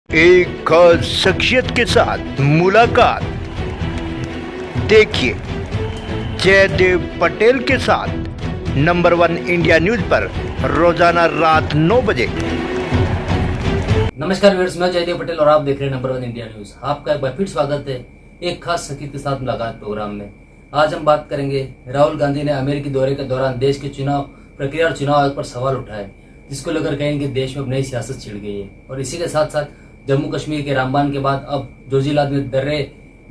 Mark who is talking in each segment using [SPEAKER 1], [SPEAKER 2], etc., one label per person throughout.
[SPEAKER 1] एक खास शख्सियत के साथ मुलाकात। देखिए जयदेव पटेल के साथ नंबर 1 इंडिया न्यूज पर रोजाना रात 9 बजे।
[SPEAKER 2] नमस्कार व्यूअर्स, मैं जयदेव पटेल और आप देख रहे हैं नंबर 1 इंडिया न्यूज। आपका एक बार फिर स्वागत है एक खास शख्सियत के साथ मुलाकात प्रोग्राम में। आज हम बात करेंगे राहुल गांधी ने अमेरिकी दौरे के दौरान देश के चुनाव प्रक्रिया और चुनाव आयोग पर सवाल उठाए, जिसको लेकर कहेंगे कि देश में अब नई सियासत छिड़ गई है। और इसी के साथ साथ जम्मू कश्मीर के रामबान के बाद अब जोजिलाद में दर्रे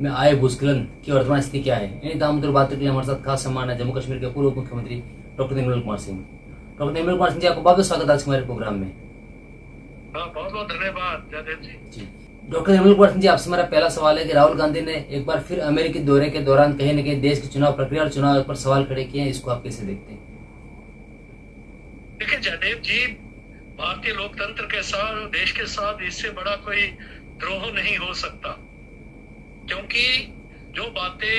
[SPEAKER 2] में आए भूस्खलन की वर्तमान स्थिति क्या है, इन तमाम बातों के लिए हमारे साथ खास सम्मान है जम्मू कश्मीर के पूर्व मुख्यमंत्री डॉक्टर निर्मल कुमार सिंह। डॉक्टर निर्मल कुमार सिंह जी, आपको बहुत बहुत स्वागत आज हमारे प्रोग्राम में।
[SPEAKER 3] बहुत बहुत धन्यवाद जयदेव जी।
[SPEAKER 2] डॉक्टर निर्मल कुमार सिंह जी, आपसे मेरा पहला सवाल है कि राहुल गांधी ने एक बार फिर अमेरिकी दौरे के दौरान कहीं न कहीं देश की चुनाव प्रक्रिया और चुनाव आयोग पर सवाल खड़े किए हैं, इसको आप कैसे देखते हैं?
[SPEAKER 3] देखिए जयदेव जी, भारतीय लोकतंत्र के साथ, देश के साथ इससे बड़ा कोई द्रोह नहीं हो सकता, क्योंकि जो बातें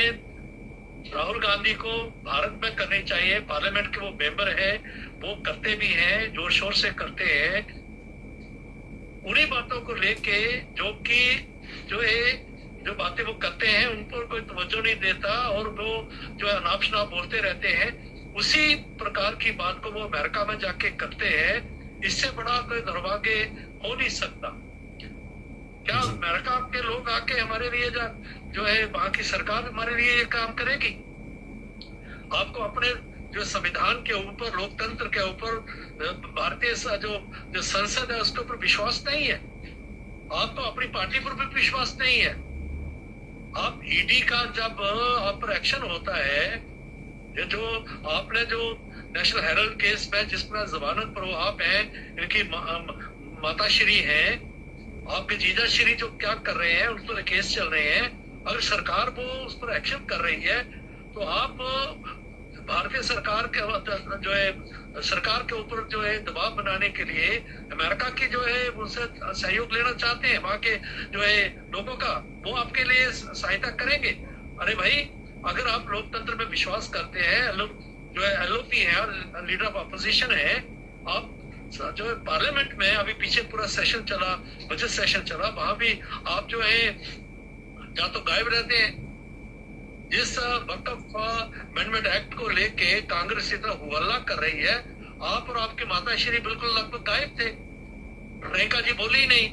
[SPEAKER 3] राहुल गांधी को भारत में करनी चाहिए, पार्लियामेंट के वो मेंबर है, वो करते भी हैं, जोर शोर से करते हैं। उन्हीं बातों को लेके जो बातें वो करते हैं उन पर कोई तवज्जो नहीं देता और वो जो है अनाप शनाप बोलते रहते हैं। उसी प्रकार की बात को वो अमेरिका में जाके करते हैं। इससे बड़ा कोई दुर्भाग्य हो नहीं सकता। क्या अमेरिका के लोग आके हमारे लिए जो है वहां की सरकार हमारे लिए ये काम करेगी? आपको अपने जो संविधान के ऊपर, लोकतंत्र के ऊपर, भारतीय जो संसद है उसके ऊपर विश्वास नहीं है। आपको अपनी पार्टी पर भी विश्वास नहीं है। आप ईडी का जब आप पर एक्शन होता है, जो आपने जो नेशनल हेराल्ड केस में जिसमें जमानत पर वो आप हैं, इनकी माताश्री हैं, आपके जीजा श्री जो क्या कर रहे हैं, उस पर केस चल रहे हैं। अगर सरकार वो उस पर एक्शन कर रही है तो आप भारतीय सरकार के जो है सरकार के ऊपर जो है दबाव बनाने के लिए अमेरिका की जो है उनसे सहयोग लेना चाहते हैं। वहां के जो है लोगों का वो आपके लिए सहायता करेंगे। अरे भाई, अगर आप लोकतंत्र में विश्वास करते हैं, जो है एलओपी है और लीडर ऑफ अपोजिशन है, आप जो है पार्लियामेंट में अभी पीछे पूरा सेशन चला, बजट सेशन चला, वहां भी आप जो है या तो गायब रहते हैं। जिस वक्फ अमेंडमेंट एक्ट को लेके कांग्रेस इतना हुहल्ला कर रही है, आप और आपके माताश्री बिल्कुल लगभग गायब थे। रेखा जी बोली नहीं।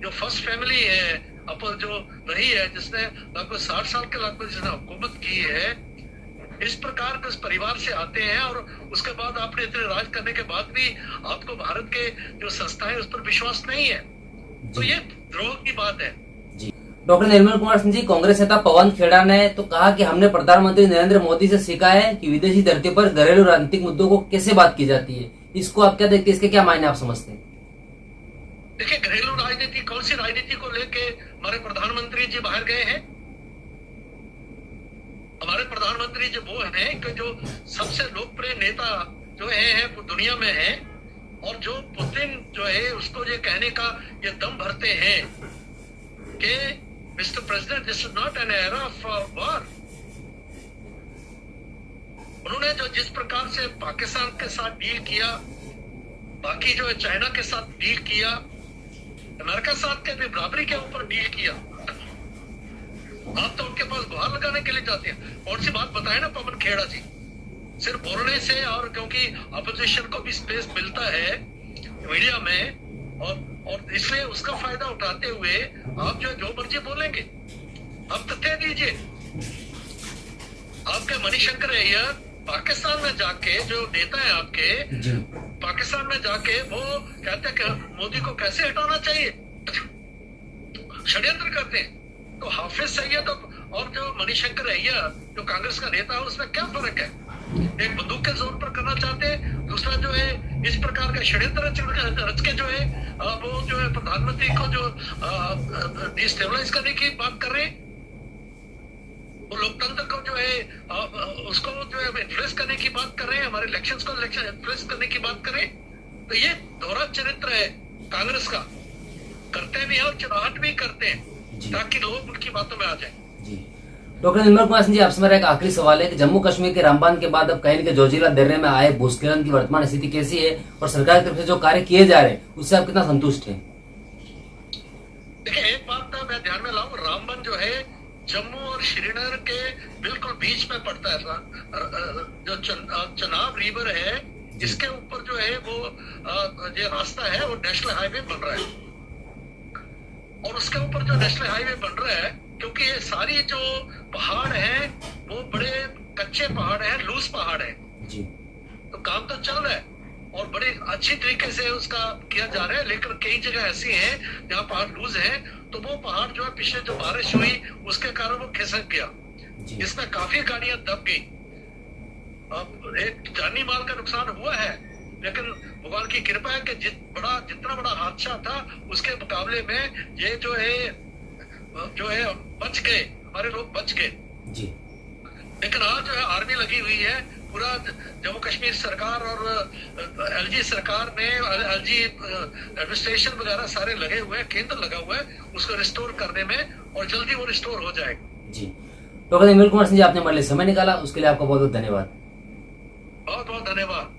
[SPEAKER 3] जो फर्स्ट फैमिली है जो रही है, जिसने लगभग 60 साल के लगभग जिसने हुकूमत की है, इस प्रकार के परिवार से आते हैं और उसके बाद आपने इतने राज करने के बाद भी आपको भारत के जो संस्थाएं उस पर विश्वास नहीं है, तो ये द्रोह की बात है।
[SPEAKER 2] जी डॉक्टर निर्मल कुमार सिंह जी, कांग्रेस नेता पवन खेड़ा ने तो कहा कि हमने प्रधानमंत्री नरेंद्र मोदी से सीखा है कि विदेशी धरती पर घरेलू राजनीतिक मुद्दों को कैसे बात की जाती है। इसको आप क्या देखते हैं, इसके क्या मायने आप समझते हैं?
[SPEAKER 3] देखिए, घरेलू राजनीति, कौन सी राजनीति को लेके हमारे प्रधानमंत्री जी बाहर गए हैं? हमारे प्रधानमंत्री जो वो हैं कि जो सबसे लोकप्रिय नेता जो है वो दुनिया में है, और जो पुतिन जो है उसको ये कहने का ये दम भरते हैं कि mister president, this is not an era of war. उन्होंने जो जिस प्रकार से पाकिस्तान के साथ डील किया, बाकी जो है चाइना के साथ डील किया, अमेरिका के साथ के भी बराबरी के ऊपर डील किया, आप तो उनके पास गुहार लगाने के लिए जाते हैं। और सी बात बताए ना पवन खेड़ा जी, सिर्फ बोलने से, और क्योंकि अपोजिशन को भी स्पेस मिलता है मीडिया में, और इसलिए उसका फायदा उठाते हुए आप जो मर्जी बोलेंगे। आप तथ्य दीजिए। आपके मणिशंकर अय्यर पाकिस्तान में जाके, जो नेता है आपके, पाकिस्तान में जाके वो कहते हैं कि मोदी को कैसे हटाना चाहिए, षड्यंत्र करते हैं। तो हाफिज सईद और जो मणिशंकर अय्यर जो कांग्रेस का नेता है, उसमें क्या फर्क है? एक बंदूक के जोर पर करना चाहते हैं, दूसरा जो है इस प्रकार का षड्यंत्र रच के जो है वो जो है प्रधानमंत्री को जो डिस्टेबलाइज करने की बात कर रहे हैं। वो लोकतंत्र को जो है उसको जो है इन्फ्लुएंस करने की बात कर रहे हैं, हमारे इलेक्शंस को इन्फ्लुएंस करने की बात कर रहे हैं। तो ये दोहरा चरित्र है कांग्रेस का। करते भी हैं और चिराहट भी करते हैं ताकि लोग उनकी बातों में आ जाए।
[SPEAKER 2] जी डॉक्टर निर्मल कुमार सिंह जी, आपसे मेरा एक आखिरी सवाल है कि जम्मू कश्मीर के रामबान के बाद अब कहीं जोजिला दर्रे में आए भूस्खलन की वर्तमान स्थिति कैसी है और सरकार की तरफ से जो कार्य किए जा रहे हैं उससे आप कितना संतुष्ट हैं?
[SPEAKER 3] जम्मू और श्रीनगर के बिल्कुल बीच में पड़ता है। जो चनाब रिवर है, इसके ऊपर जो है वो जो रास्ता है वो नेशनल हाईवे बन रहा है। और उसके ऊपर जो नेशनल हाईवे बन रहा है, क्योंकि ये सारी जो पहाड़ हैं वो बड़े कच्चे पहाड़ हैं, लूज पहाड़ हैं
[SPEAKER 2] जी।
[SPEAKER 3] तो काम तो चल रहा है और बड़े अच्छी तरीके से उसका किया जा रहा है। लेकिन कई जगह ऐसी हैं जहाँ पहाड़ लूज है, तो वो पहाड़ जो है पिछले जो बारिश हुई उसके कारण वो खिसक गया, इसमें काफी गाड़ियां दब गई। अब एक जानी माल का नुकसान हुआ है, लेकिन भगवान की कृपा है कि जितना बड़ा हादसा था उसके मुकाबले में ये जो है बच गए, हमारे लोग बच गए
[SPEAKER 2] जी।
[SPEAKER 3] लेकिन आज जो है आर्मी लगी हुई है, पूरा जम्मू कश्मीर सरकार और एलजी सरकार ने, एलजी एडमिनिस्ट्रेशन वगैरह सारे लगे हुए हैं, केंद्र लगा हुआ है उसको रिस्टोर करने में, और जल्दी वो रिस्टोर हो जाएगा
[SPEAKER 2] जी। डॉक्टर अनिल कुमार सिंह जी, आपने हमारे लिए समय निकाला, उसके लिए आपका बहुत बहुत धन्यवाद।
[SPEAKER 3] बहुत बहुत धन्यवाद।